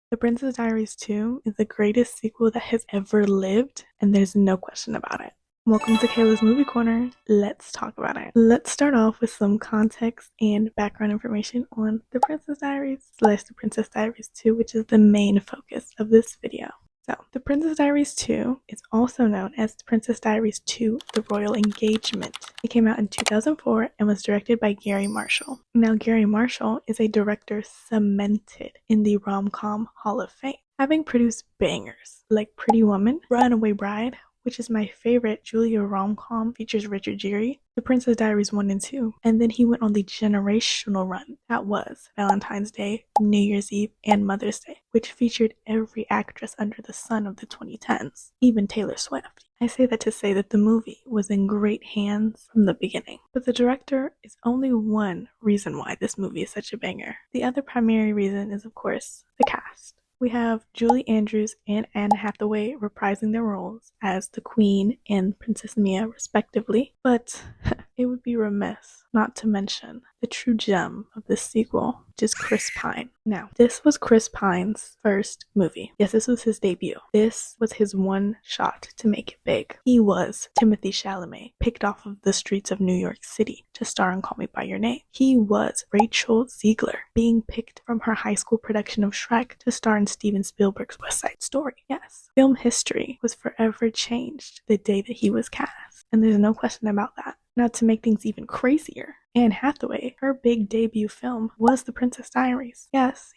The Princess Diaries 2 is the greatest sequel that has ever lived, and there's no question about it. Welcome to Kayla's Movie Corner. Let's talk about it. Let's start off with some context and background information on The Princess Diaries / The Princess Diaries 2, which is the main focus of this video. So, The Princess Diaries 2 is also known as The Princess Diaries 2: The Royal Engagement. It came out in 2004 and was directed by Gary Marshall. Now, Gary Marshall is a director cemented in the rom-com Hall of Fame, having produced bangers like Pretty Woman, Runaway Bride, which is my favorite Julia rom-com, features Richard Gere, The Princess Diaries 1 and 2, and then he went on the generational run that was Valentine's Day, New Year's Eve, and Mother's Day, which featured every actress under the sun of the 2010s, even Taylor Swift. I say that to say that the movie was in great hands from the beginning. But the director is only one reason why this movie is such a banger. The other primary reason is, of course, the cast. We have Julie Andrews and Anne Hathaway reprising their roles as the Queen and Princess Mia, respectively, but it would be remiss not to mention the true gem of this sequel, which is Chris Pine. Now, this was Chris Pine's first movie. Yes, this was his debut. This was his one shot to make it big. He was Timothée Chalamet, picked off of the streets of New York City to star in Call Me By Your Name. He was Rachel Ziegler, being picked from her high school production of Shrek to star in Steven Spielberg's West Side Story. Yes, film history was forever changed the day that he was cast, and there's no question about that. Now, to make things even crazier, Anne Hathaway, her big debut film was The Princess Diaries. Yes.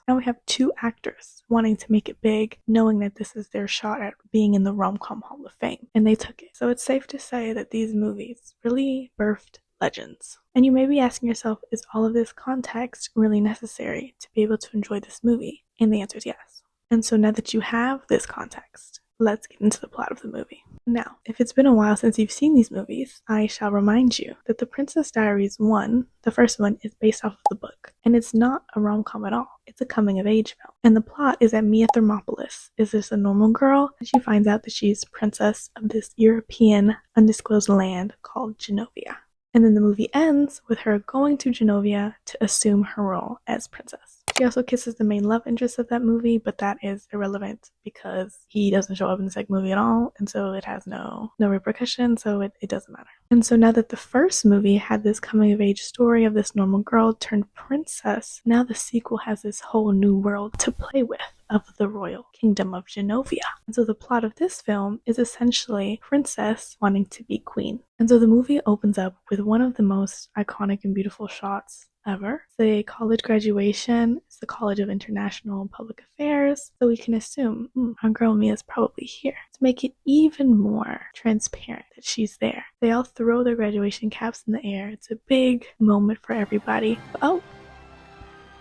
Now we have two actors wanting to make it big, knowing that this is their shot at being in the rom-com Hall of Fame, and they took it. So it's safe to say that these movies really birthed legends. And you may be asking yourself, is all of this context really necessary to be able to enjoy this movie? And the answer is yes. And so now that you have this context, let's get into the plot of the movie. Now, if it's been a while since you've seen these movies, I shall remind you that The Princess Diaries 1, the first one, is based off of the book. And it's not a rom-com at all. It's a coming-of-age film. And the plot is that Mia Thermopolis is just a normal girl, and she finds out that she's princess of this European undisclosed land called Genovia. And then the movie ends with her going to Genovia to assume her role as princess. She also kisses the main love interest of that movie, but that is irrelevant because he doesn't show up in the second movie at all, and so it has no repercussion, so it doesn't matter. And so now that the first movie had this coming-of-age story of this normal girl turned princess, now the sequel has this whole new world to play with of the royal kingdom of Genovia. And so the plot of this film is essentially princess wanting to be queen. And so the movie opens up with one of the most iconic and beautiful shots ever. It's a college graduation. It's the College of International and Public Affairs. So we can assume our girl Mia's probably here. To make it even more transparent that she's there, they all throw their graduation caps in the air. It's a big moment for everybody. Oh,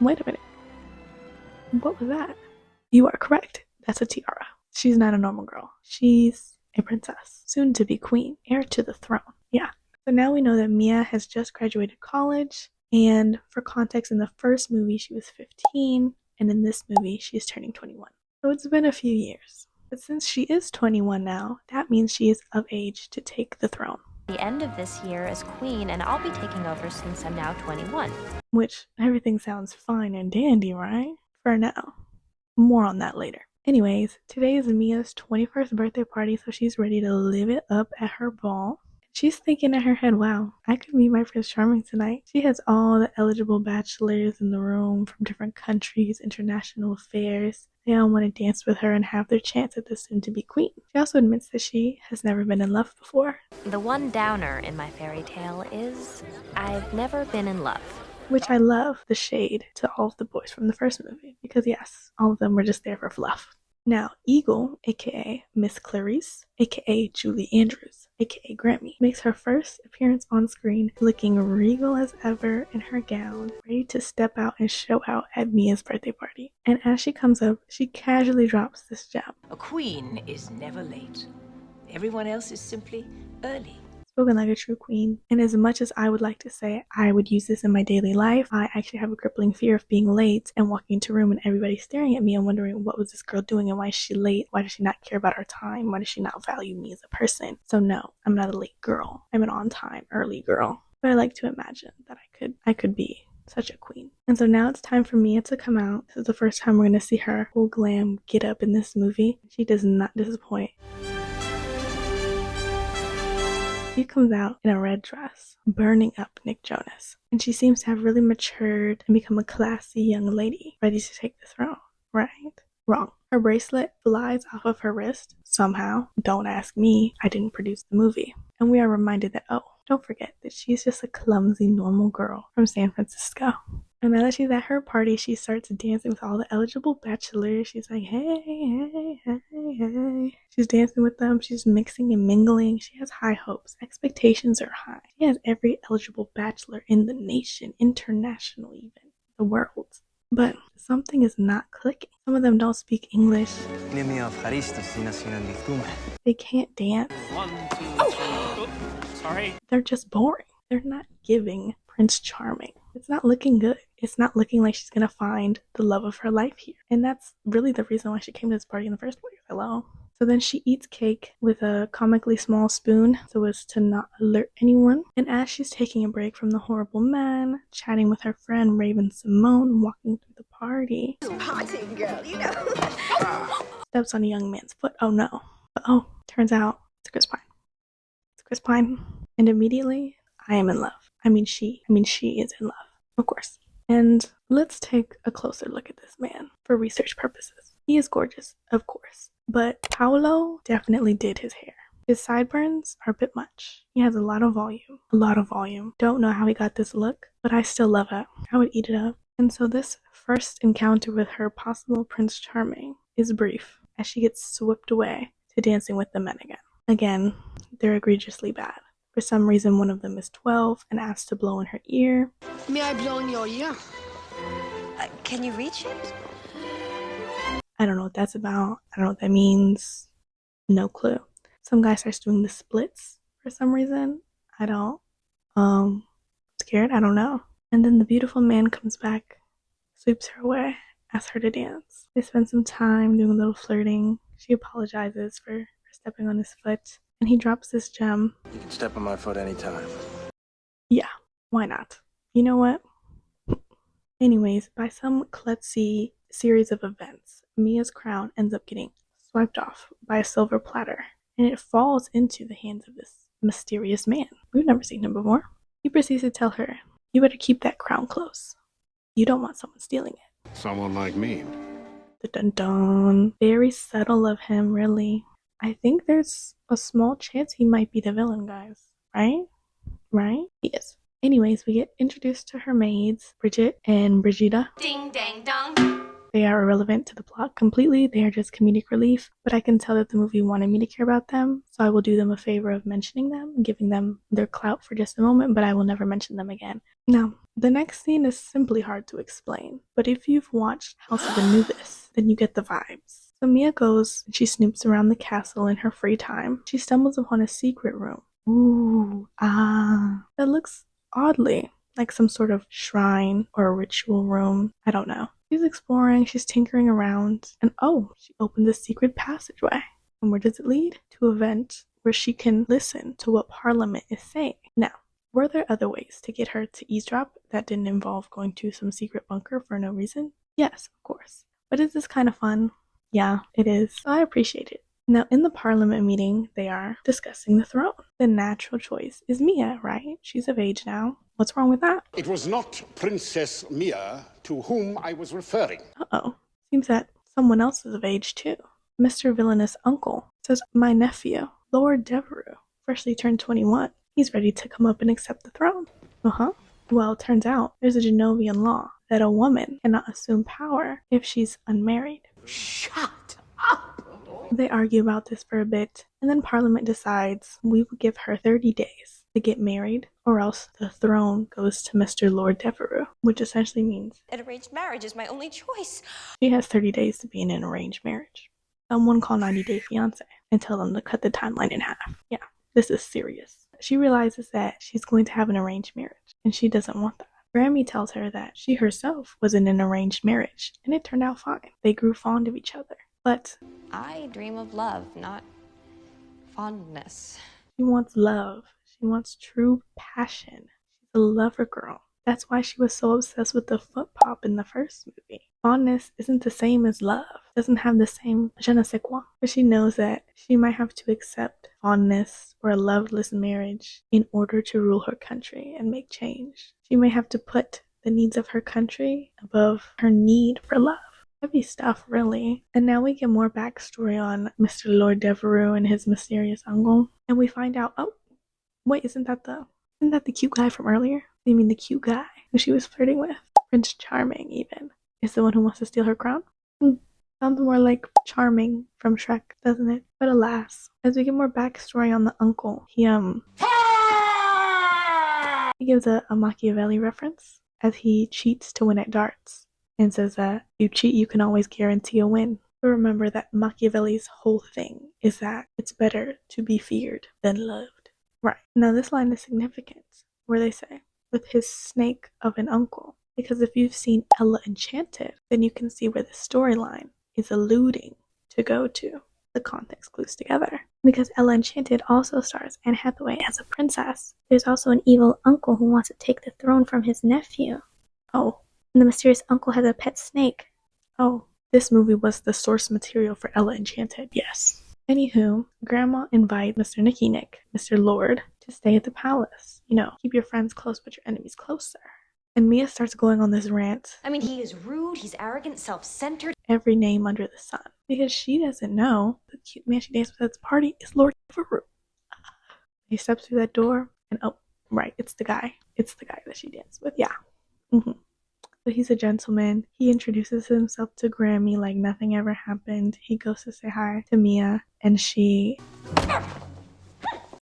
wait a minute. What was that? You are correct. That's a tiara. She's not a normal girl. She's a princess, soon to be queen, heir to the throne. Yeah. So now we know that Mia has just graduated college, and for context, in the first movie she was 15, and in this movie she's turning 21. So it's been a few years. But since she is 21 now, that means she is of age to take the throne. The end of this year as queen, and I'll be taking over since I'm now 21. Which, everything sounds fine and dandy, right? For now. More on that later. Anyways, today is Mia's 21st birthday party, so she's ready to live it up at her ball. She's thinking in her head, wow, I could meet my Prince Charming tonight. She has all the eligible bachelors in the room from different countries, international affairs. They all want to dance with her and have their chance at the soon-to-be queen. She also admits that she has never been in love before. The one downer in my fairy tale is I've never been in love. Which I love the shade to all of the boys from the first movie, because yes, all of them were just there for fluff. Now, Eagle, aka Miss Clarice, aka Julie Andrews, aka Grammy, makes her first appearance on screen looking regal as ever in her gown, ready to step out and show out at Mia's birthday party. And as she comes up, she casually drops this gem. A queen is never late. Everyone else is simply early. Spoken like a true queen. And as much as I would like to say I would use this in my daily life, I actually have a crippling fear of being late and walking into a room and everybody staring at me and wondering, what was this girl doing and why is she late? Why does she not care about our time? Why does she not value me as a person? So no, I'm not a late girl. I'm an on time, early girl. But I like to imagine that I could be Such a queen. And so now it's time for Mia to come out. This is the first time we're going to see her full glam get up in this movie. She does not disappoint. She comes out in a red dress, burning up Nick Jonas. And she seems to have really matured and become a classy young lady, ready to take the throne, right? Wrong. Her bracelet flies off of her wrist somehow. Don't ask me, I didn't produce the movie. And we are reminded that, oh, don't forget that she's just a clumsy, normal girl from San Francisco. And now that she's at her party, she starts dancing with all the eligible bachelors. She's like, hey, hey, hey, hey. She's dancing with them. She's mixing and mingling. She has high hopes. Expectations are high. She has every eligible bachelor in the nation, international even, the world. But something is not clicking. Some of them don't speak English. They can't dance. 1, 2, 3. Oops, sorry. They're just boring. They're not giving Prince Charming. It's not looking good. It's not looking like she's gonna find the love of her life here. And that's really the reason why she came to this party in the first place. Hello. So then she eats cake with a comically small spoon so as to not alert anyone. And as she's taking a break from the horrible man, chatting with her friend Raven Simone, walking through the party, Party girl, you know. steps on a young man's foot. Oh no. Oh, turns out it's Chris Pine. It's Chris Pine. And immediately, I am in love. She is in love, of course. And let's take a closer look at this man for research purposes. He is gorgeous, of course, but Paolo definitely did his hair. His sideburns are a bit much. He has a lot of volume. Don't know how he got this look, but I still love it. I would eat it up. And so this first encounter with her possible Prince Charming is brief, as she gets swept away to dancing with the men again. Again, they're egregiously bad. For some reason, one of them is 12 and asks to blow in her ear. May I blow in your ear? Can you reach it? I don't know what that's about. I don't know what that means. No clue. Some guy starts doing the splits for some reason. I don't. Scared? I don't know. And then the beautiful man comes back, sweeps her away, asks her to dance. They spend some time doing a little flirting. She apologizes for stepping on his foot. And he drops this gem. You can step on my foot anytime. Yeah, why not? You know what? Anyways, by some klutzy series of events, Mia's crown ends up getting swiped off by a silver platter, and it falls into the hands of this mysterious man. We've never seen him before. He proceeds to tell her, you better keep that crown close. You don't want someone stealing it. Someone like me. Dun-dun-dun. Very subtle of him, really. I think there's a small chance he might be the villain, guys. Right? Right? He is. Anyways, we get introduced to her maids, Bridget and Brigida. Ding dang dong. They are irrelevant to the plot completely. They are just comedic relief, but I can tell that the movie wanted me to care about them, so I will do them a favor of mentioning them, giving them their clout for just a moment, but I will never mention them again. Now, the next scene is simply hard to explain, but if you've watched House of Anubis, then you get the vibes. So Mia goes and she snoops around the castle in her free time. She stumbles upon a secret room. That looks oddly like some sort of shrine or a ritual room. I don't know. She's exploring, she's tinkering around, and she opens a secret passageway. And where does it lead? To a vent where she can listen to what Parliament is saying. Now, were there other ways to get her to eavesdrop that didn't involve going to some secret bunker for no reason? Yes, of course. But is this kind of fun? Yeah, it is. So I appreciate it. Now, in the Parliament meeting, they are discussing the throne. The natural choice is Mia, right? She's of age now. What's wrong with that? It was not Princess Mia to whom I was referring. Seems that someone else is of age too. Mr. Villainous Uncle says, my nephew, Lord Devereux, freshly turned 21. He's ready to come up and accept the throne. Well, it turns out there's a Genovian law that a woman cannot assume power if she's unmarried. Shut up! They argue about this for a bit, and then Parliament decides we will give her 30 days to get married, or else the throne goes to Mr. Lord Devereux, which essentially means An arranged marriage is my only choice. she has 30 days to be in an arranged marriage. Someone call 90 Day Fiancé and tell them to cut the timeline in half. Yeah, this is serious. She realizes that she's going to have an arranged marriage, and she doesn't want that. Grammy tells her that she herself was in an arranged marriage, and it turned out fine. They grew fond of each other. But I dream of love, not fondness. she wants love. She wants true passion. She's a lover girl. That's why she was so obsessed with the foot pop in the first movie. Fondness isn't the same as love, doesn't have the same je ne sais quoi. But she knows that she might have to accept fondness or a loveless marriage in order to rule her country and make change. She may have to put the needs of her country above her need for love. Heavy stuff, really. And now we get more backstory on Mr. Lord Devereux and his mysterious uncle. And we find out, oh, wait, isn't that the cute guy from earlier? You mean the cute guy who she was flirting with? Prince Charming, even, is the one who wants to steal her crown? Sounds more like Charming from Shrek, doesn't it? But alas, as we get more backstory on the uncle, he gives a Machiavelli reference as he cheats to win at darts and says that you cheat, you can always guarantee a win. But remember that Machiavelli's whole thing is that it's better to be feared than loved. Right. Now this line is significant, where they say, with his snake of an uncle. Because if you've seen Ella Enchanted, then you can see where the storyline is alluding to go to. The context clues together. Because Ella Enchanted also stars Anne Hathaway as a princess. There's also an evil uncle who wants to take the throne from his nephew. Oh, and the mysterious uncle has a pet snake. Oh, this movie was the source material for Ella Enchanted, yes. Anywho, Grandma invites Mr. Nicky Nick, Mr. Lord, to stay at the palace. You know, keep your friends close but your enemies closer. And Mia starts going on this rant. I mean, he is rude, he's arrogant, self-centered. Every name under the sun. Because she doesn't know the cute man she danced with at this party is Lord Devereux. He steps through that door and oh, right, it's the guy. It's the guy that she danced with, yeah. So he's a gentleman. He introduces himself to Grammy like nothing ever happened. He goes to say hi to Mia and she...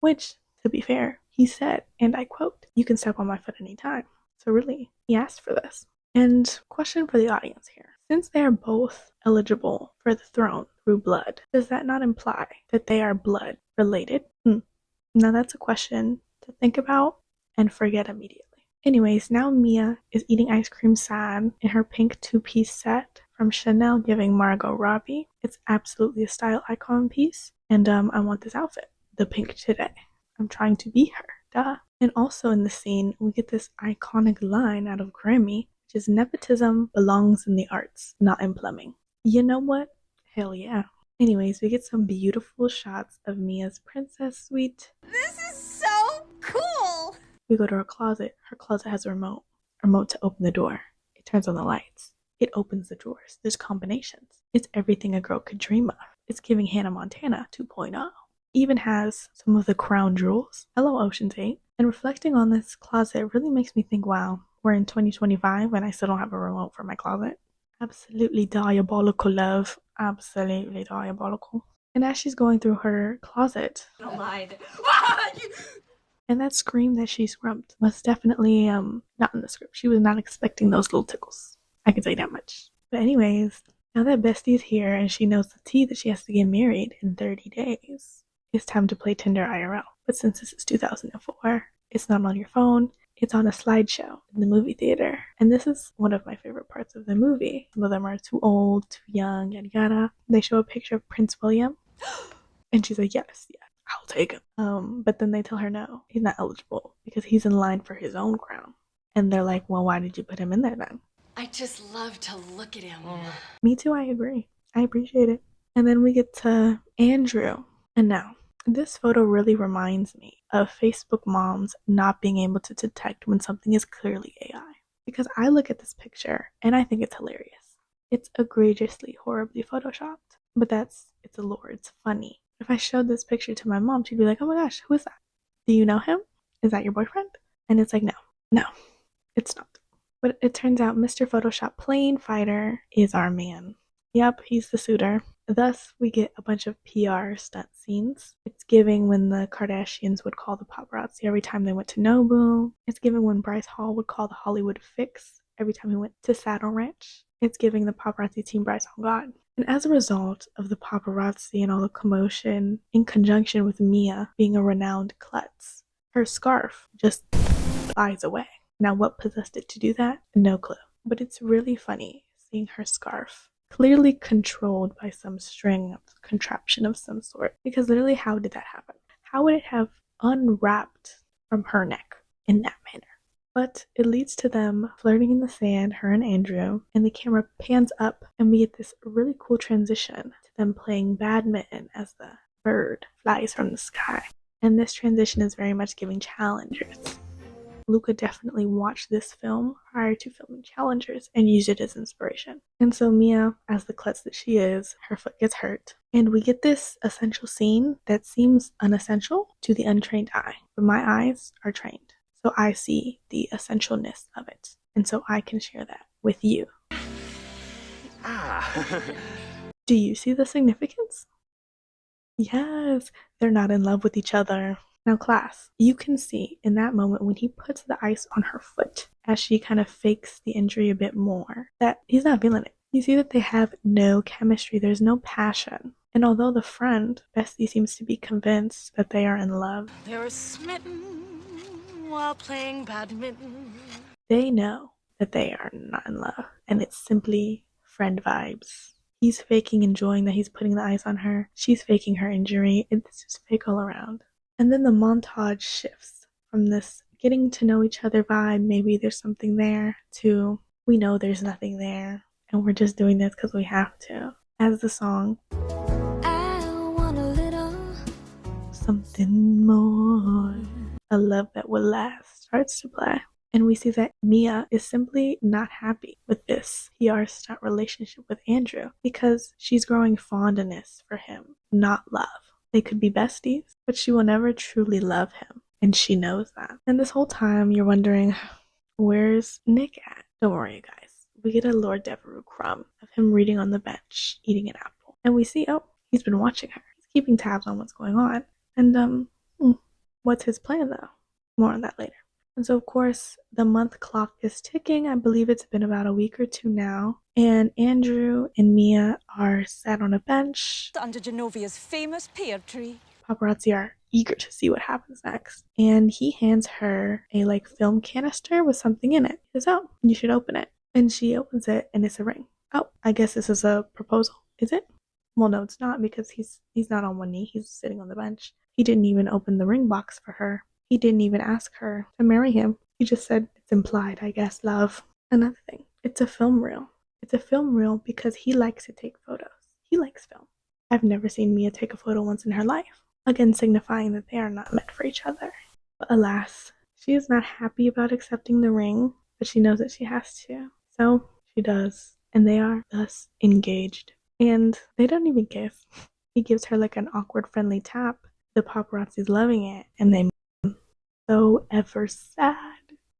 Which, to be fair, he said, and I quote, "You can step on my foot anytime." So really, he asked for this. And question for the audience here. Since they are both eligible for the throne through blood, does that not imply that they are blood related? Now that's a question to think about and forget immediately. Anyways, now Mia is eating ice cream sad in her pink two-piece set from Chanel giving Margot Robbie. It's absolutely a style icon piece. And I want this outfit, the pink today. I'm trying to be her, duh. And also in the scene, we get this iconic line out of Grammy, which is nepotism belongs in the arts, not in plumbing. You know what? Hell yeah. Anyways, we get some beautiful shots of Mia's princess suite. This is so cool! We go to her closet. Her closet has a remote to open the door. It turns on the lights. It opens the drawers. There's combinations. It's everything a girl could dream of. It's giving Hannah Montana 2.0. Even has some of the crown jewels. Hello, Ocean's 8. And reflecting on this closet really makes me think, wow, we're in 2025 and I still don't have a remote for my closet. Absolutely diabolical, love. Absolutely diabolical. And as she's going through her closet, and that scream that she scrumped was definitely not in the script. She was not expecting those little tickles. I can say that much. But anyways, now that Bestie's here and she knows the tea that she has to get married in 30 days, it's time to play Tinder IRL. But since this is 2004, it's not on your phone. It's on a slideshow in the movie theater. And this is one of my favorite parts of the movie. Some of them are too old, too young, yada yada. They show a picture of Prince William. And she's like, yes, I'll take him. But then they tell her no, he's not eligible because he's in line for his own crown. And they're like, well, why did you put him in there then? I just love to look at him. Me too, I agree. I appreciate it. And then we get to Andrew. And now, this photo really reminds me of Facebook moms not being able to detect when something is clearly AI. Because I look at this picture and I think it's hilarious. It's egregiously, horribly photoshopped. But it's allure, it's funny. If I showed this picture to my mom, she'd be like, oh my gosh, who is that? Do you know him? Is that your boyfriend? And it's like, no, it's not. But it turns out Mr. Photoshop Plane Fighter is our man. Yep, he's the suitor. Thus, we get a bunch of PR stunt scenes. It's giving when the Kardashians would call the paparazzi every time they went to Nobu. It's giving when Bryce Hall would call the Hollywood Fix every time he went to Saddle Ranch. It's giving the paparazzi team Bryce on God. And as a result of the paparazzi and all the commotion, in conjunction with Mia being a renowned klutz, her scarf just flies away. Now, what possessed it to do that? No clue. But it's really funny seeing her scarf clearly controlled by some string contraption of some sort. Because literally, how did that happen? How would it have unwrapped from her neck in that manner? But it leads to them flirting in the sand, her and Andrew, and the camera pans up and we get this really cool transition to them playing badminton as the bird flies from the sky. And this transition is very much giving Challengers. Luca definitely watched this film prior to filming Challengers and used it as inspiration. And so Mia, as the klutz that she is, her foot gets hurt. And we get this essential scene that seems unessential to the untrained eye. But my eyes are trained, so I see the essentialness of it. And so I can share that with you. Do you see the significance? Yes, they're not in love with each other. Now, class, you can see in that moment when he puts the ice on her foot, as she kind of fakes the injury a bit more, that he's not feeling it. You see that they have no chemistry, there's no passion. And although the friend, Bessie, seems to be convinced that they are in love, They're smitten while playing badminton. they know that they are not in love, and it's simply friend vibes. He's faking enjoying that he's putting the ice on her. She's faking her injury. It's just fake all around. And then the montage shifts from this getting to know each other vibe, maybe there's something there, to we know there's nothing there, and we're just doing this because we have to. As the song, I want a little something more, a love that will last, starts to play. And we see that Mia is simply not happy with this PR-stunt relationship with Andrew because she's growing fondness for him, not love. They could be besties, but she will never truly love him, and she knows that. And this whole time, you're wondering, where's Nick at? Don't worry, you guys. We get a Lord Devereux crumb of him reading on the bench, eating an apple. And we see, oh, he's been watching her. He's keeping tabs on what's going on. And, what's his plan, though? More on that later. And so, of course, the month clock is ticking. I believe it's been about a week or two now. And Andrew and Mia are sat on a bench Under Genovia's famous pear tree. Paparazzi are eager to see what happens next. And he hands her a film canister with something in it. He says, oh, you should open it. And she opens it and it's a ring. Oh, I guess this is a proposal. Is it? Well, no, it's not, because he's not on one knee. He's sitting on the bench. He didn't even open the ring box for her. He didn't even ask her to marry him. He just said, it's implied, I guess, love. Another thing, it's a film reel. It's a film reel because he likes to take photos. He likes film. I've never seen Mia take a photo once in her life, again signifying that they are not meant for each other. But alas, she is not happy about accepting the ring, but she knows that she has to. So she does, and they are thus engaged. And they don't even kiss. He gives her an awkward friendly tap. The paparazzi's loving it, and they so ever sad.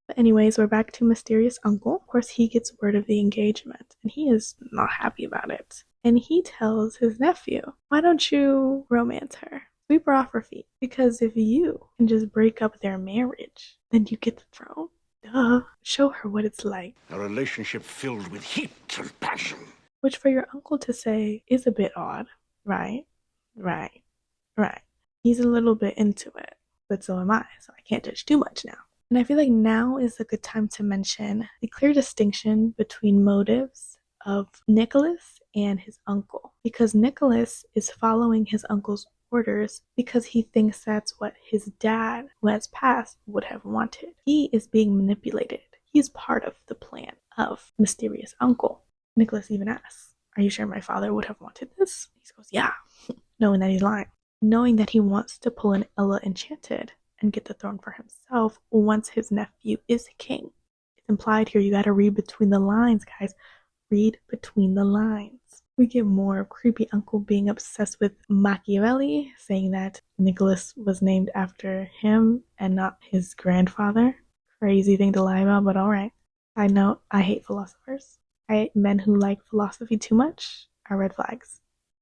But anyways, we're back to mysterious uncle. Of course, he gets word of the engagement, and he is not happy about it. And he tells his nephew, why don't you romance her? Sweep her off her feet. Because if you can just break up their marriage, then you get the throne. Duh. Show her what it's like. A relationship filled with heat and passion. Which for your uncle to say is a bit odd, right? Right. He's a little bit into it, but so am I, so I can't judge too much now. And I feel like now is a good time to mention the clear distinction between motives of Nicholas and his uncle. Because Nicholas is following his uncle's orders because he thinks that's what his dad, who has passed, would have wanted. He is being manipulated. He's part of the plan of mysterious uncle. Nicholas even asks, are you sure my father would have wanted this? He goes, yeah, knowing that he's lying. Knowing that he wants to pull an Ella Enchanted and get the throne for himself once his nephew is king. It's implied here. You gotta read between the lines, guys. Read between the lines. We get more of creepy uncle being obsessed with Machiavelli, saying that Nicholas was named after him and not his grandfather. Crazy thing to lie about, but alright. Side note, I hate philosophers. I hate men who like philosophy too much are red flags.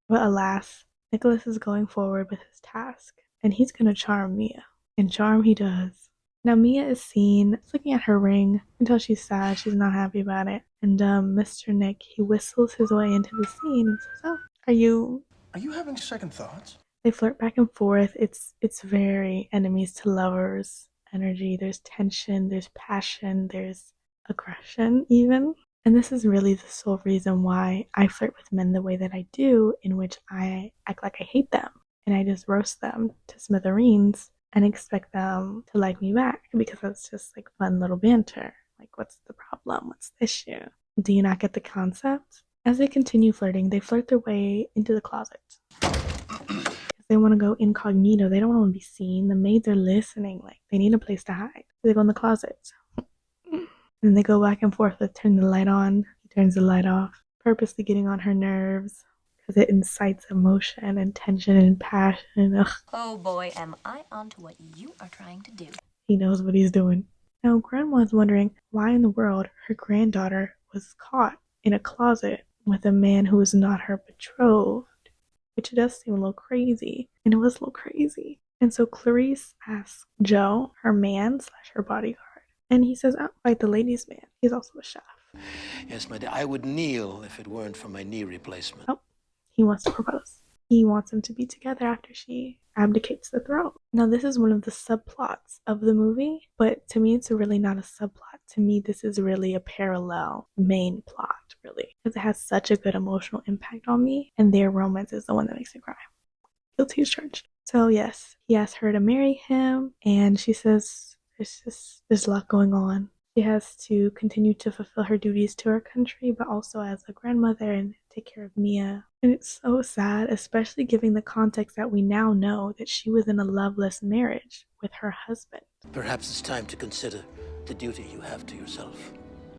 But alas, Nicholas is going forward with his task, and he's gonna charm Mia. And charm he does. Now Mia is seen looking at her ring until she's sad, she's not happy about it. And Mr. Nick, he whistles his way into the scene and says, oh, are you having second thoughts? They flirt back and forth. It's very enemies to lovers energy. There's tension, there's passion, there's aggression even. And this is really the sole reason why I flirt with men the way that I do, in which I act like I hate them and I just roast them to smithereens and expect them to like me back because that's just like fun little banter. Like, what's the problem? What's the issue? Do you not get the concept? As they continue flirting, they flirt their way into the closet. They want to go incognito. They don't want to be seen. The maids are listening. Like, they need a place to hide. So they go in the closet. And they go back and forth with turn the light on. He turns the light off, purposely getting on her nerves because it incites emotion and tension and passion. Ugh. Oh boy, am I onto what you are trying to do. He knows what he's doing. Now, Grandma's wondering why in the world her granddaughter was caught in a closet with a man who was not her betrothed, which does seem a little crazy, and it was a little crazy. And so Clarice asks Joe, her man / her bodyguard, and he says, "I'll fight the ladies' man. He's also a chef." Yes, my dear, I would kneel if it weren't for my knee replacement. Oh, he wants to propose. He wants them to be together after she abdicates the throne. Now, this is one of the subplots of the movie, but to me, it's really not a subplot. To me, this is really a parallel main plot, really, because it has such a good emotional impact on me, and their romance is the one that makes me cry. Guilty as charged. So, yes, he asks her to marry him, and she says there's a lot going on. She has to continue to fulfill her duties to her country, but also as a grandmother and take care of Mia. And it's so sad, especially given the context that we now know that she was in a loveless marriage with her husband. Perhaps it's time to consider the duty you have to yourself.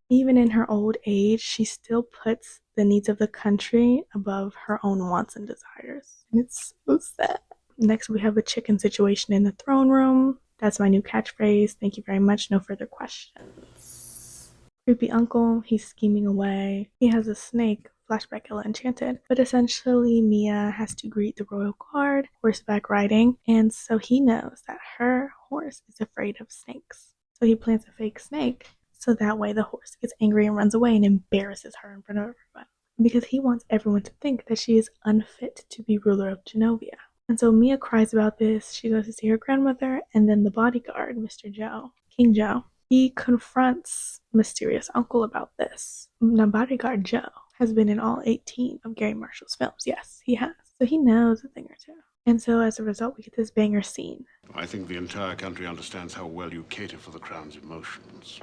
Even in her old age, she still puts the needs of the country above her own wants and desires. And it's so sad. Next, we have a chicken situation in the throne room. That's my new catchphrase. Thank you very much. No further questions. Creepy uncle, he's scheming away. He has a snake, flashback Ella Enchanted. But essentially, Mia has to greet the royal guard, horseback riding, and so he knows that her horse is afraid of snakes. So he plants a fake snake, so that way the horse gets angry and runs away and embarrasses her in front of everyone. Because he wants everyone to think that she is unfit to be ruler of Genovia. And so Mia cries about this. She goes to see her grandmother, and then the bodyguard, Mr. Joe, King Joe, he confronts mysterious uncle about this. Now, bodyguard Joe has been in all 18 of Gary Marshall's films. Yes, he has. So he knows a thing or two. And so as a result, we get this banger scene. I think the entire country understands how well you cater for the crown's emotions.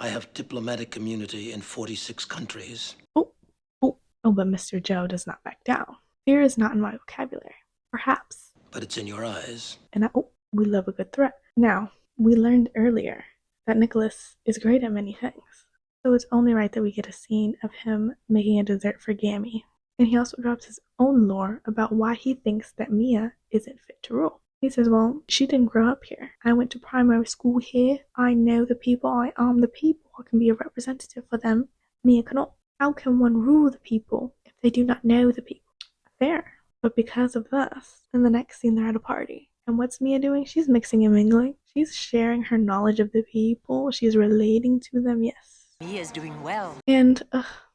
I have diplomatic community in 46 countries. Oh, but Mr. Joe does not back down. Fear is not in my vocabulary. Perhaps. But it's in your eyes. And we love a good threat. Now, we learned earlier that Nicholas is great at many things. So it's only right that we get a scene of him making a dessert for Gammy. And he also drops his own lore about why he thinks that Mia isn't fit to rule. He says, well, she didn't grow up here. I went to primary school here. I know the people. I am the people. I can be a representative for them. Mia cannot. How can one rule the people if they do not know the people? Fair. But because of this, in the next scene they're at a party. And what's Mia doing? She's mixing and mingling. She's sharing her knowledge of the people. She's relating to them, yes. Mia's doing well. And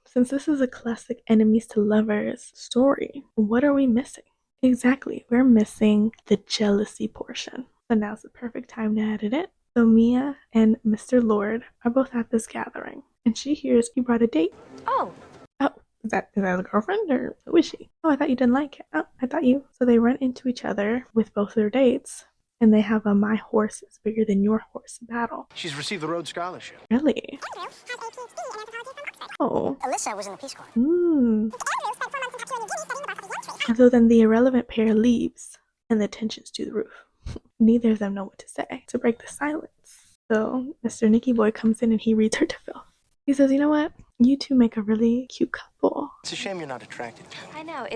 since this is a classic enemies to lovers story, what are we missing? Exactly, we're missing the jealousy portion. So now's the perfect time to add it in. So Mia and Mr. Lord are both at this gathering. And she hears he brought a date. Oh, Is that a girlfriend or who is she? Oh, I thought you didn't like it. Oh, I thought you. So they run into each other with both their dates, and they have a my horse is bigger than your horse battle. She's received the Rhodes Scholarship. Really? Oh. Alyssa was in the Peace Corps. And so then the irrelevant pair leaves, and the tension's to the roof. Neither of them know what to say to break the silence. So Mr. Nicky Boy comes in and he reads her to filth. He says, you know what? You two make a really cute couple. It's a shame you're not attracted. I know.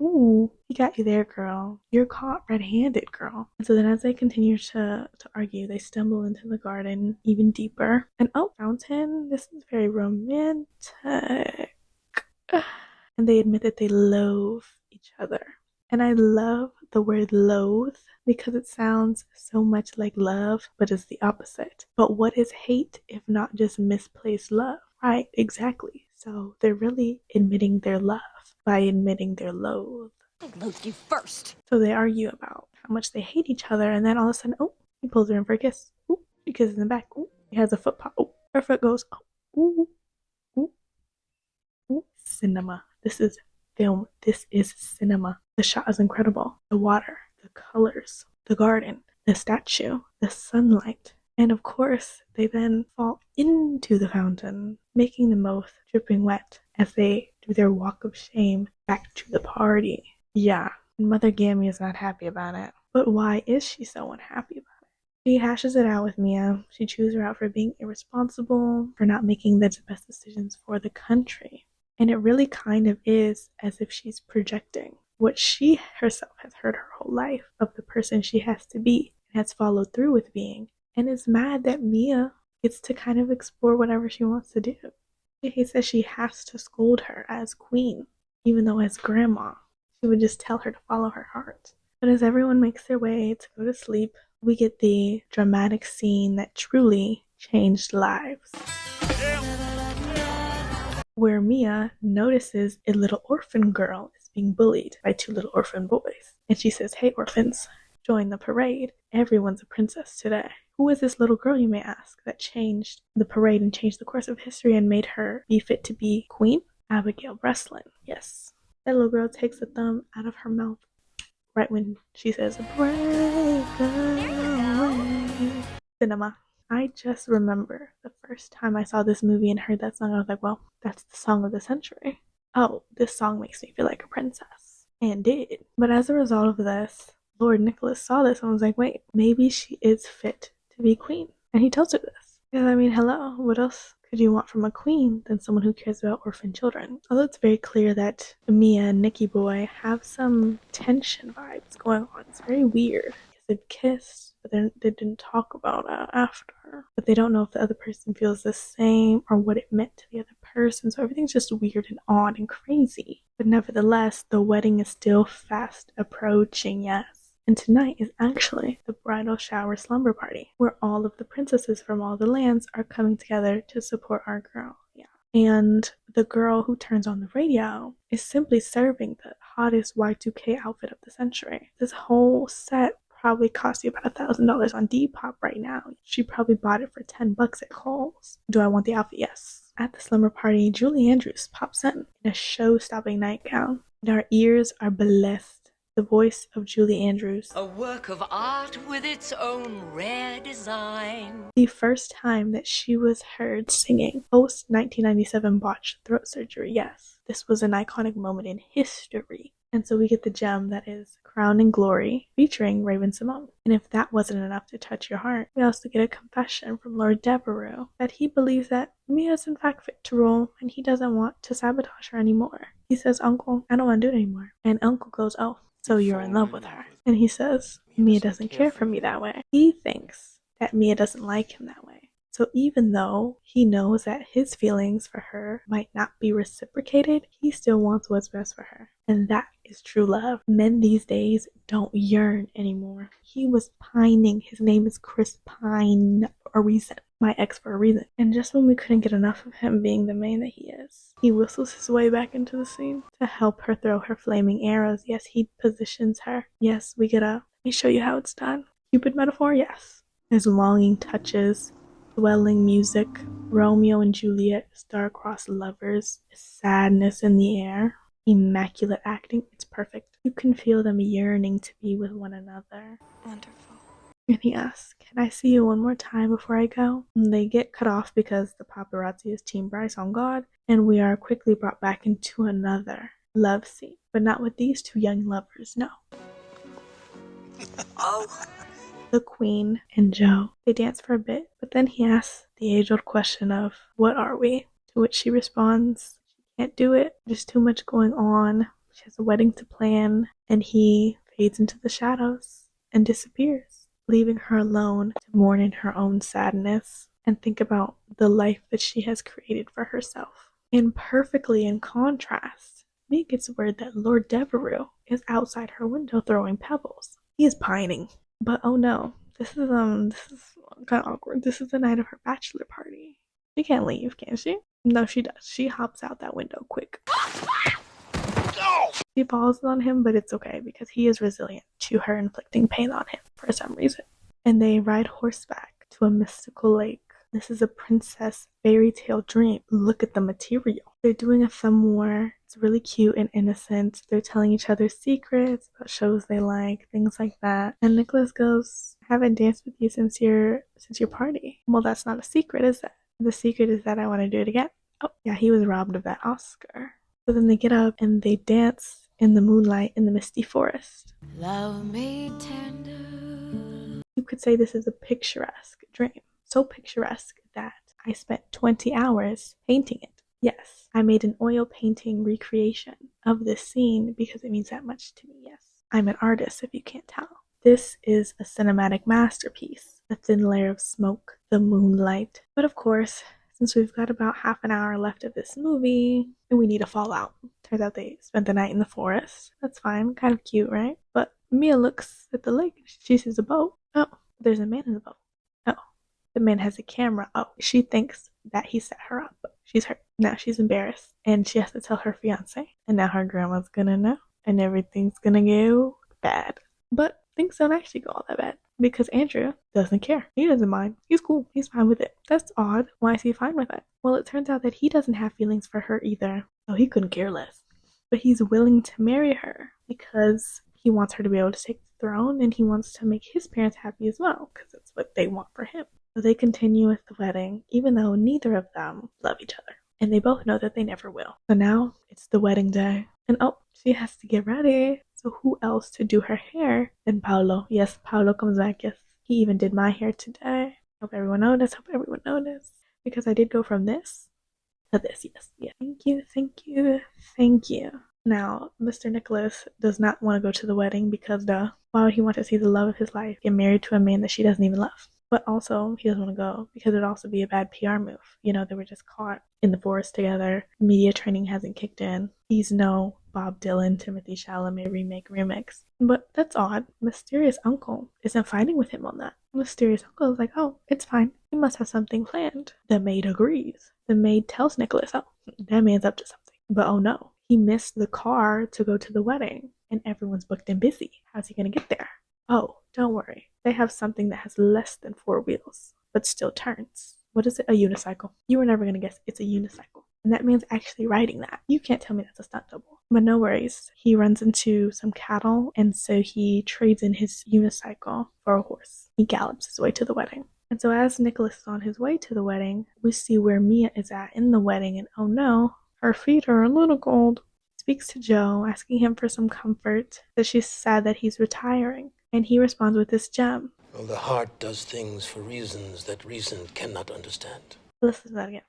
Ooh, he got you there, girl. You're caught red-handed, girl. And so then as they continue to argue, they stumble into the garden even deeper. And fountain, this is very romantic. And they admit that they loathe each other. And I love the word loathe because it sounds so much like love, but it's the opposite. But what is hate if not just misplaced love? Right, exactly. So they're really admitting their love by admitting their loathe. I loathed you first. So they argue about how much they hate each other, and then all of a sudden, he pulls her in for a kiss. Ooh, she kisses him back. Ooh, he has a foot pop. Ooh, her foot goes. Ooh, ooh, ooh. Cinema. This is film. This is cinema. The shot is incredible. The water, the colors, the garden, the statue, the sunlight. And of course, they then fall into the fountain, making them both dripping wet as they do their walk of shame back to the party. Yeah, and Mother Gammy is not happy about it. But why is she so unhappy about it? She hashes it out with Mia. She chews her out for being irresponsible, for not making the best decisions for the country. And it really kind of is as if she's projecting what she herself has heard her whole life of the person she has to be and has followed through with being, and is mad that Mia gets to kind of explore whatever she wants to do. She hates that she has to scold her as queen, even though as grandma, she would just tell her to follow her heart. But as everyone makes their way to go to sleep, we get the dramatic scene that truly changed lives. Where Mia notices a little orphan girl is being bullied by two little orphan boys. And she says, "Hey orphans, join the parade. Everyone's a princess today." Who is this little girl, you may ask, that changed the parade and changed the course of history and made her be fit to be queen? Abigail Breslin. Yes. That little girl takes a thumb out of her mouth right when she says, "Break away." Cinema. I just remember the first time I saw this movie and heard that song, I was like, well, that's the song of the century. Oh, this song makes me feel like a princess. And did. But as a result of this, Lord Nicholas saw this and was like, wait, maybe she is fit to be queen. And he tells her this. Because, I mean, hello, what else could you want from a queen than someone who cares about orphan children? Although it's very clear that Mia and Nicky Boy have some tension vibes going on. It's very weird. Because they've kissed, but then they didn't talk about it after. But they don't know if the other person feels the same or what it meant to the other person. So everything's just weird and odd and crazy. But nevertheless, the wedding is still fast approaching, yes. And tonight is actually the bridal shower slumber party, where all of the princesses from all the lands are coming together to support our girl. Yeah. And the girl who turns on the radio is simply serving the hottest Y2K outfit of the century. This whole set probably cost you about $1,000 on Depop right now. She probably bought it for $10 at Kohl's. Do I want the outfit? Yes. At the slumber party, Julie Andrews pops in a show-stopping nightgown, and our ears are blessed. The voice of Julie Andrews. A work of art with its own rare design. The first time that she was heard singing post 1997 botched throat surgery. Yes, this was an iconic moment in history. And so we get the gem that is Crown and Glory featuring Raven-Symoné. And if that wasn't enough to touch your heart, we also get a confession from Lord Devereux that he believes that Mia is in fact fit to rule and he doesn't want to sabotage her anymore. He says, "Uncle, I don't want to do it anymore." And Uncle goes, "Oh, so you're in love with her." And he says, "Mia doesn't care for me that way." He thinks that Mia doesn't like him that way. So even though he knows that his feelings for her might not be reciprocated, he still wants what's best for her. And that is true love. Men these days don't yearn anymore. He was pining. His name is Chris Pine for a reason. My ex for a reason. And just when we couldn't get enough of him being the man that he is, he whistles his way back into the scene to help her throw her flaming arrows. Yes, he positions her. Yes, we get a, let me show you how it's done. Cupid metaphor? Yes. There's longing touches, swelling music, Romeo and Juliet, star-crossed lovers, sadness in the air, immaculate acting. It's perfect. You can feel them yearning to be with one another. Wonderful. And he asks, "Can I see you one more time before I go?" And they get cut off because the paparazzi is Team Bryce on guard, and we are quickly brought back into another love scene. But not with these two young lovers, no. Oh. The Queen and Joe. They dance for a bit, but then he asks the age-old question of, "What are we?" To which she responds, she can't do it. There's too much going on. She has a wedding to plan, and he fades into the shadows and disappears, leaving her alone to mourn in her own sadness and think about the life that she has created for herself. And perfectly in contrast, Mia gets word that Lord Devereux is outside her window throwing pebbles. He is pining. But oh no, this is kind of awkward. This is the night of her bachelor party. She can't leave, can she? No, she does. She hops out that window quick. She falls on him, but it's okay because he is resilient to her inflicting pain on him for some reason. And they ride horseback to a mystical lake. This is a princess fairy tale dream. Look at the material. They're doing a film where It's really cute and innocent. They're telling each other secrets about shows they like, things like that. And Nicholas goes, I haven't danced with you since your party. Well, that's not a secret, is it? The secret is that I want to do it again. Oh, yeah, he was robbed of that Oscar. So then they get up and they dance in the moonlight in the misty forest. Love me tender. You could say this is a picturesque dream. So picturesque that I spent 20 hours painting it. Yes, I made an oil painting recreation of this scene because it means that much to me, yes. I'm an artist, if you can't tell. This is a cinematic masterpiece. A thin layer of smoke, the moonlight. But of course, since we've got about half an hour left of this movie, and we need a fallout. Turns out they spent the night in the forest. That's fine, kind of cute, right? But Mia looks at the lake and she sees a boat. Oh, there's a man in the boat. Oh, the man has a camera. Oh, she thinks that he set her up. She's hurt. Now she's embarrassed. And she has to tell her fiance. And now her grandma's gonna know. And everything's gonna go bad. But things don't actually go all that bad. Because Andrew doesn't care. He doesn't mind. He's cool. He's fine with it. That's odd. Why is he fine with it? Well, it turns out that he doesn't have feelings for her either. So he couldn't care less. But he's willing to marry her because he wants her to be able to take the throne and he wants to make his parents happy as well because that's what they want for him. So they continue with the wedding even though neither of them love each other. And they both know that they never will. So now it's the wedding day. And oh, she has to get ready. So who else to do her hair than Paolo? Yes, Paolo comes back. Yes, he even did my hair today. Hope everyone noticed. Hope everyone noticed. Because I did go from this to this. Yes, yes. Thank you, thank you, thank you. Now, Mr. Nicholas does not want to go to the wedding because why would he want to see the love of his life get married to a man that she doesn't even love? But also, he doesn't want to go because it would also be a bad PR move. You know, they were just caught in the forest together. Media training hasn't kicked in. He's no Bob Dylan, Timothy Chalamet remix. But that's odd. Mysterious uncle isn't fighting with him on that. Mysterious uncle is like, oh, it's fine. He must have something planned. The maid agrees. The maid tells Nicholas, oh, that man's up to something. But oh no, he missed the car to go to the wedding and everyone's booked and busy. How's he going to get there? Oh, don't worry. They have something that has less than 4 wheels, but still turns. What is it? A unicycle. You were never going to guess it's a unicycle. And that man's actually riding that. You can't tell me that's a stunt double. But no worries. He runs into some cattle, and so he trades in his unicycle for a horse. He gallops his way to the wedding. And so as Nicholas is on his way to the wedding, we see where Mia is at in the wedding, and oh no, her feet are a little cold. Speaks to Joe, asking him for some comfort, that she's sad that he's retiring. And he responds with this gem. Well, the heart does things for reasons that reason cannot understand. Listen to that again.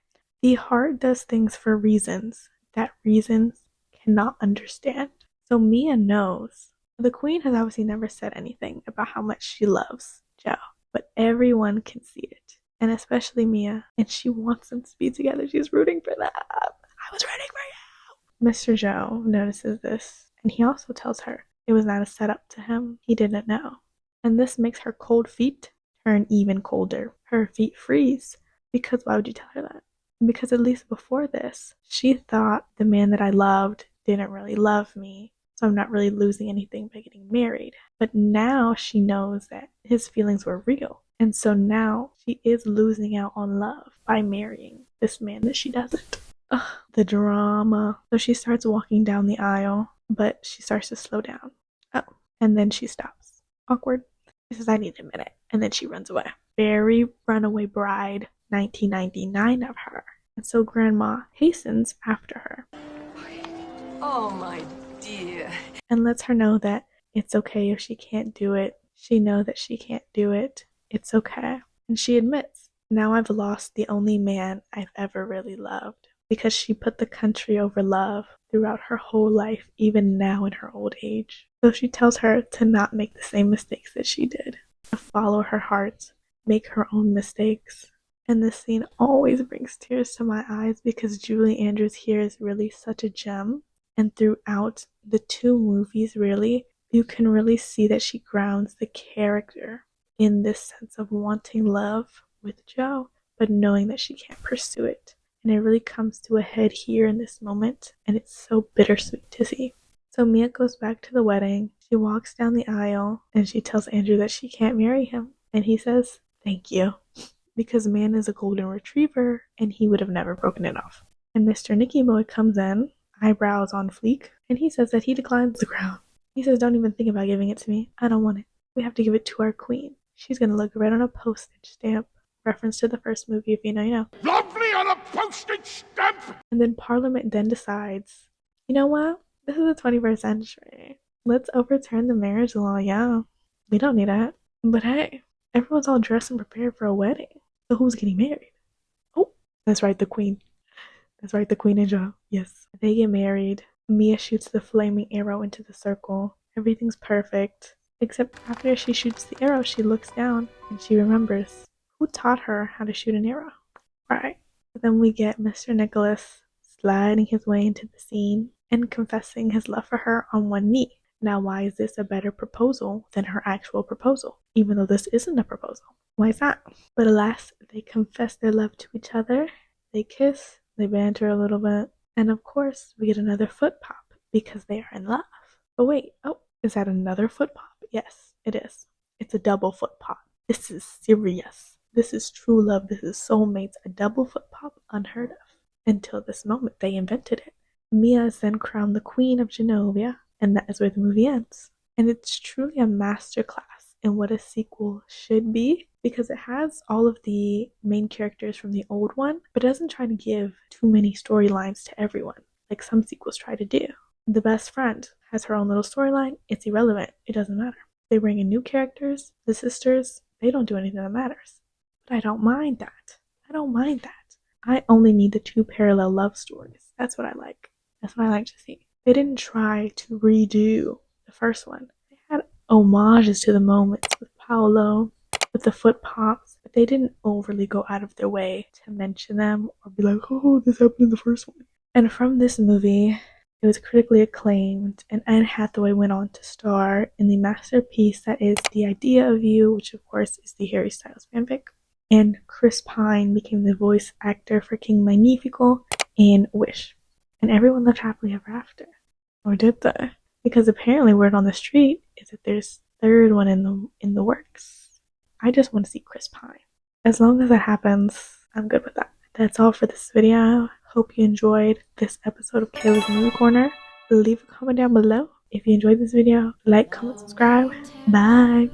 The heart does things for reasons that reasons cannot understand. So Mia knows. The queen has obviously never said anything about how much she loves Joe, but everyone can see it, and especially Mia, and she wants them to be together. She's rooting for them. I was rooting for you. Mr. Joe notices this, and he also tells her it was not a setup to him. He didn't know. And this makes her cold feet turn even colder. Her feet freeze. Because why would you tell her that? Because at least before this, she thought the man that I loved didn't really love me, so I'm not really losing anything by getting married. But now she knows that his feelings were real. And so now she is losing out on love by marrying this man that she doesn't. Ugh, the drama. So she starts walking down the aisle, but she starts to slow down. Oh, and then she stops. Awkward. She says, I need a minute. And then she runs away. Very runaway bride, 1999 of her. And so Grandma hastens after her. Oh, my dear. And lets her know that it's okay if she can't do it. She knows that she can't do it. It's okay. And she admits, now I've lost the only man I've ever really loved. Because she put the country over love throughout her whole life, even now in her old age. So she tells her to not make the same mistakes that she did. To follow her heart, make her own mistakes. And this scene always brings tears to my eyes because Julie Andrews here is really such a gem. And throughout the 2 movies, really, you can really see that she grounds the character in this sense of wanting love with Joe, but knowing that she can't pursue it. And it really comes to a head here in this moment, and it's so bittersweet to see. So Mia goes back to the wedding, she walks down the aisle, and she tells Andrew that she can't marry him. And he says, thank you. Because man is a golden retriever, and he would have never broken it off. And Mr. Nicky Boy comes in. eyebrows on fleek, and he says that he declines the crown. He says, don't even think about giving it to me. I don't want it. We have to give it to our queen. She's gonna look right on a postage stamp. Reference to the first movie, if you know, you know. Lovely on a postage stamp! And then Parliament then decides, you know what? This is the 21st century. Let's overturn the marriage law, yeah. We don't need that. But hey, everyone's all dressed and prepared for a wedding. So who's getting married? Oh, that's right, the queen. That's right, the queen and Joe. Yes. They get married. Mia shoots the flaming arrow into the circle. Everything's perfect. Except after she shoots the arrow, she looks down and she remembers who taught her how to shoot an arrow. Right. But then we get Mr. Nicholas sliding his way into the scene and confessing his love for her on one knee. Now, why is this a better proposal than her actual proposal? Even though this isn't a proposal. Why is that? But alas, they confess their love to each other. They kiss. They banter a little bit. And of course, we get another foot pop because they are in love. But wait, oh, is that another foot pop? Yes, it is. It's a double foot pop. This is serious. This is true love. This is soulmates. A double foot pop, unheard of. Until this moment, they invented it. Mia is then crowned the Queen of Genovia, and that is where the movie ends. And it's truly a masterclass in what a sequel should be, because it has all of the main characters from the old one, but it doesn't try to give too many storylines to everyone, like some sequels try to do. The best friend has her own little storyline. It's irrelevant. It doesn't matter. They bring in new characters. The sisters, they don't do anything that matters. But I don't mind that. I don't mind that. I only need the two parallel love stories. That's what I like. That's what I like to see. They didn't try to redo the first one. They had homages to the moments with Paolo, with the foot pops, but they didn't overly go out of their way to mention them or be like, oh, this happened in the first one. And from this movie, it was critically acclaimed, and Anne Hathaway went on to star in the masterpiece that is The Idea of You, which of course is the Harry Styles fanfic. And Chris Pine became the voice actor for King Magnifico and Wish. And everyone lived happily ever after. Or did they? Because apparently word on the street is that there's a third one in the works. I just want to see Chris Pine. As long as that happens, I'm good with that. That's all for this video. Hope you enjoyed this episode of Kayla's Movie Corner. Leave a comment down below if you enjoyed this video. Like, comment, subscribe. Bye.